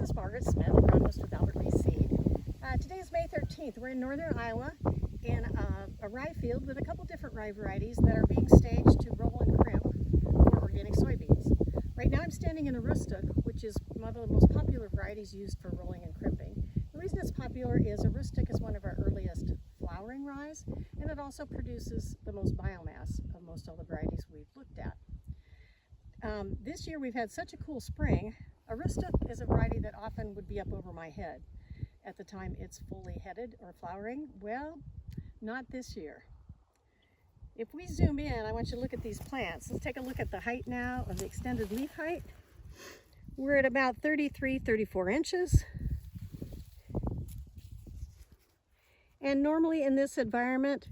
is Margaret Smith, agronomist with Lea Seed. Today is May 13th. We're in northern Iowa in a rye field with a couple different rye varieties that are being staged to roll and crimp for organic soybeans. Right now I'm standing in Aroostook, which is one of the most popular varieties used for rolling and crimping. The reason it's popular is Aroostook is one of our earliest flowering ryes, and it also produces the most biomass of most all the varieties we've looked at. This year we've had such a cool spring. Aroostook is a variety that often would be up over my head at the time it's fully headed or flowering. Well, not this year. If we zoom in, I want you to look at these plants. Let's take a look at the height now of the extended leaf height. We're at about 33, 34 inches. And normally in this environment,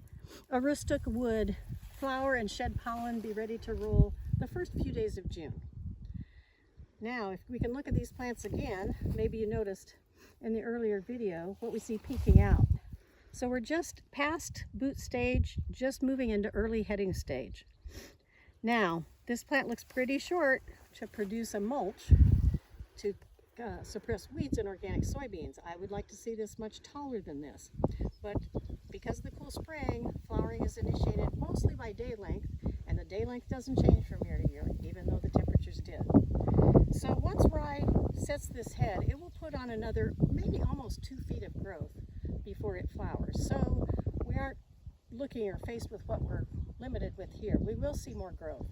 Aroostook would flower and shed pollen, be ready to roll the first few days of June. Now, if we can look at these plants again, maybe you noticed in the earlier video what we see peeking out. So we're just past boot stage, just moving into early heading stage. Now, this plant looks pretty short to produce a mulch to suppress weeds in organic soybeans. I would like to see this much taller than this, but because of the cool spring, flowering is initiated mostly by day length, and the day length doesn't change from year to year, even though the temperatures did. So once rye sets this head, it will put on another maybe almost 2 feet of growth before it flowers. So we aren't looking or faced with what we're limited with here. We will see more growth,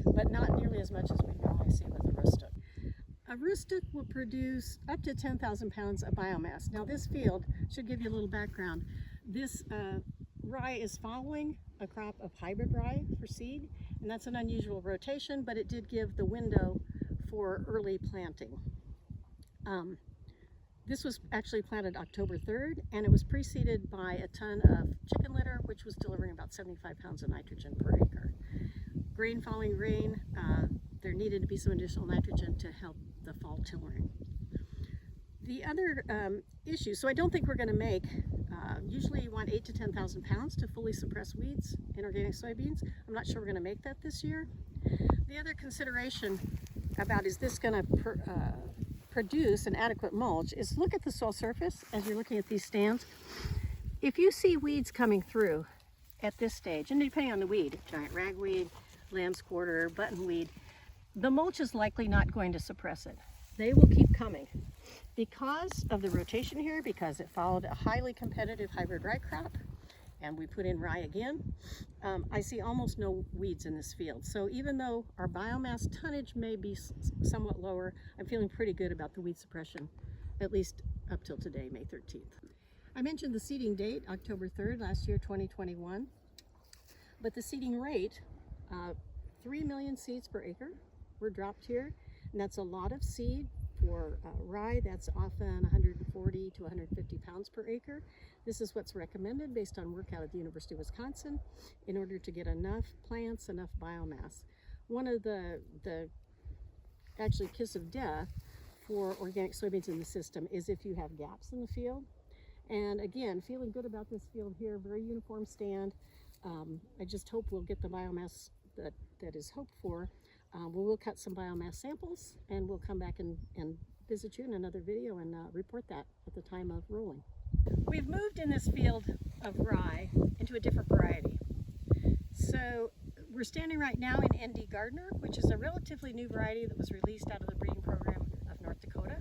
but not nearly as much as we normally see with Aroostook. Aroostook will produce up to 10,000 pounds of biomass. Now this field should give you a little background. This rye is following a crop of hybrid rye for seed, and that's an unusual rotation, but it did give the window for early planting. This was actually planted October 3rd, and it was preceded by a ton of chicken litter, which was delivering about 75 pounds of nitrogen per acre. Grain following grain, there needed to be some additional nitrogen to help the fall tillering. The other issue, so I don't think we're going to make, usually you want 8 to 10,000 pounds to fully suppress weeds in organic soybeans. I'm not sure we're going to make that this year. The other consideration about is this going to produce an adequate mulch is look at the soil surface as you're looking at these stands. If you see weeds coming through at this stage, and depending on the weed, giant ragweed, lamb's quarter, buttonweed, the mulch is likely not going to suppress it. They will keep coming. Because of the rotation here, because it followed a highly competitive hybrid rye crop, and we put in rye again, I see almost no weeds in this field. So even though our biomass tonnage may be somewhat lower, I'm feeling pretty good about the weed suppression, at least up till today, May 13th. I mentioned the seeding date, October 3rd, last year, 2021, but the seeding rate, 3 million seeds per acre were dropped here, and that's a lot of seed. For rye, that's often 140 to 150 pounds per acre. This is what's recommended based on work out at the University of Wisconsin in order to get enough plants, enough biomass. One of the actually kiss of death for organic soybeans in the system is if you have gaps in the field. And again, feeling good about this field here, very uniform stand. I just hope we'll get the biomass that is hoped for. We'll cut some biomass samples, and we'll come back and visit you in another video and report that at the time of rolling. We've moved in this field of rye into a different variety. So we're standing right now in ND Gardner, which is a relatively new variety that was released out of the breeding program of North Dakota.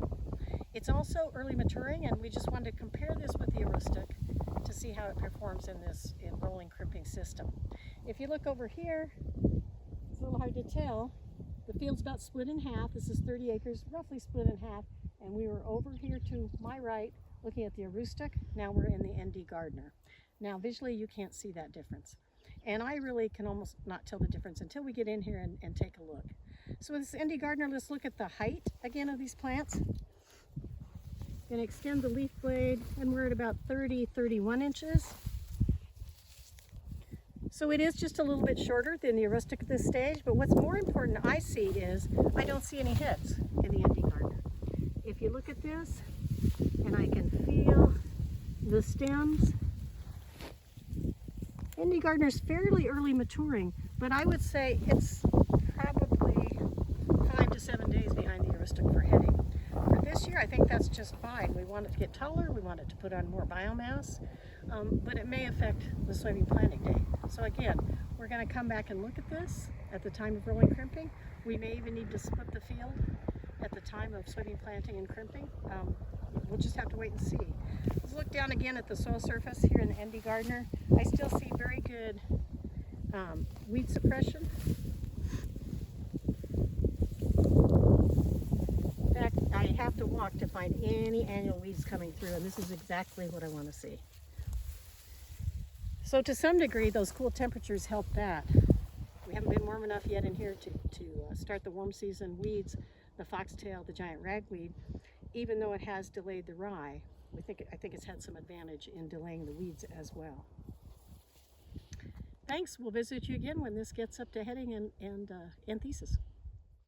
It's also early maturing, and we just wanted to compare this with the Aroostook to see how it performs in this rolling crimping system. If you look over here, it's a little hard to tell. The field's about split in half. This is 30 acres, roughly split in half. And we were over here to my right, looking at the Aroostook. Now we're in the ND Gardner. Now visually you can't see that difference. And I really can almost not tell the difference until we get in here and take a look. So with this ND Gardner, let's look at the height again of these plants. Gonna extend the leaf blade, and we're at about 30, 31 inches. So it is just a little bit shorter than the Aroostook at this stage, but what's more important I see is I don't see any heads in the ND Gardner. If you look at this, and I can feel the stems, ND Gardner is fairly early maturing, but I would say it's probably 5 to 7 days behind the Aroostook for heading. For this year I think that's just fine. We want it to get taller, we want it to put on more biomass, but it may affect the soybean planting date. So again, we're going to come back and look at this at the time of rolling crimping. We may even need to split the field at the time of soybean planting and crimping. We'll just have to wait and see. Let's look down again at the soil surface here in the ND Gardner. I still see very good weed suppression. In fact, I have to walk to find any annual weeds coming through, and this is exactly what I want to see. So to some degree, those cool temperatures help that. We haven't been warm enough yet in here to start the warm season weeds, the foxtail, the giant ragweed, even though it has delayed the rye. I think it's had some advantage in delaying the weeds as well. Thanks. We'll visit you again when this gets up to heading and thesis.